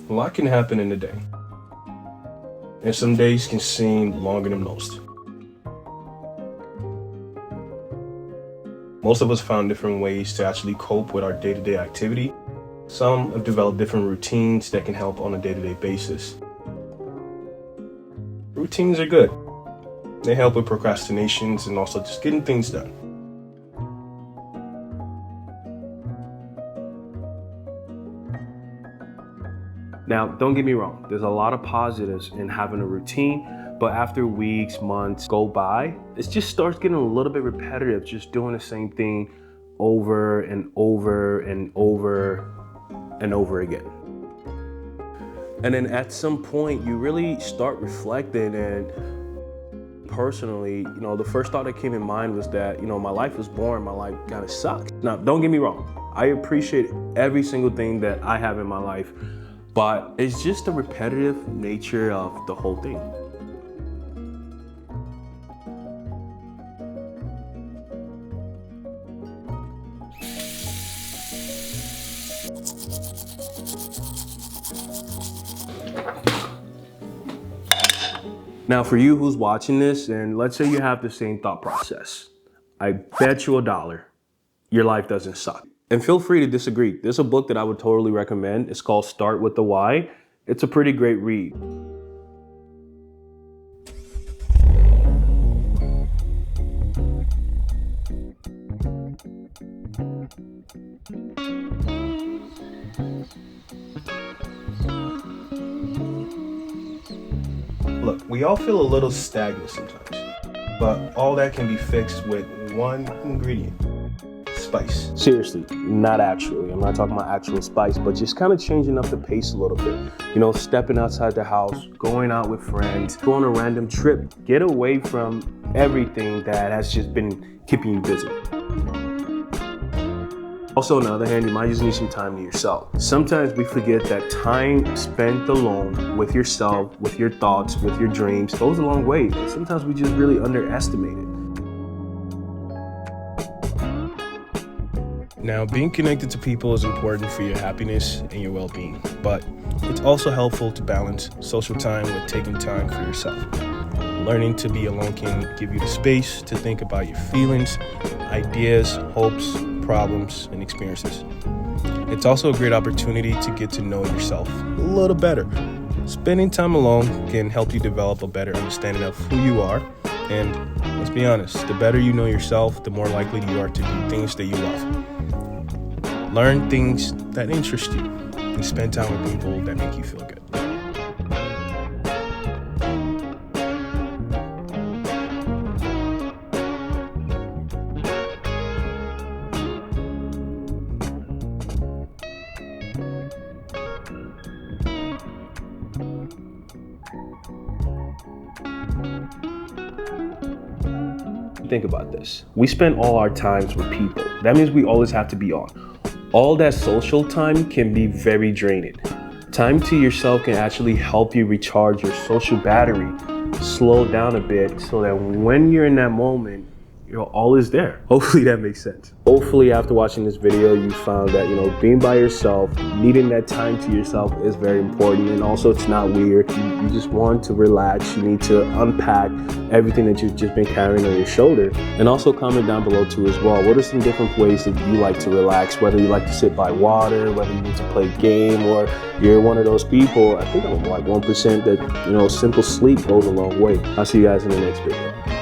A lot can happen in a day, and some days can seem longer than most. Most of us found different ways to actually cope with our day-to-day activity. Some have developed different routines that can help on a day-to-day basis. Routines are good. They help with procrastinations and also just getting things done. Now, don't get me wrong, there's a lot of positives in having a routine, but after weeks, months go by, it just starts getting a little bit repetitive, just doing the same thing over and over and over and over again. And then at some point, you really start reflecting, and personally, the first thought that came in mind was that, my life was boring, my life kind of sucks. Now, don't get me wrong, I appreciate every single thing that I have in my life, but it's just the repetitive nature of the whole thing. Now, for you who's watching this, and let's say you have the same thought process, I bet you $1 your life doesn't suck. And feel free to disagree. There's a book that I would totally recommend. It's called Start with the Why. It's a pretty great read. Look, we all feel a little stagnant sometimes, but all that can be fixed with one ingredient: spice. Seriously, not actually. I'm not talking about actual spice, but just kind of changing up the pace a little bit. Stepping outside the house, going out with friends, go on a random trip. Get away from everything that has just been keeping you busy. Also, on the other hand, you might just need some time to yourself. Sometimes we forget that time spent alone with yourself, with your thoughts, with your dreams, goes a long way. And sometimes we just really underestimate it. Now, being connected to people is important for your happiness and your well-being, but it's also helpful to balance social time with taking time for yourself. Learning to be alone can give you the space to think about your feelings, ideas, hopes, problems, and experiences. It's also a great opportunity to get to know yourself a little better. Spending time alone can help you develop a better understanding of who you are, and let's be honest, the better you know yourself, the more likely you are to do things that you love. Learn things that interest you, and spend time with people that make you feel good. Think about this. We spend all our times with people. That means we always have to be on. All that social time can be very draining. Time to yourself can actually help you recharge your social battery, slow down a bit so that when you're in that moment, you're always there. Hopefully that makes sense. Hopefully after watching this video, you found that, being by yourself, needing that time to yourself is very important. And also it's not weird. You just want to relax. You need to unpack everything that you've just been carrying on your shoulder. And also comment down below too as well. What are some different ways that you like to relax? Whether you like to sit by water, whether you need to play a game, or you're one of those people, I think I'm like 1% that, simple sleep goes a long way. I'll see you guys in the next video.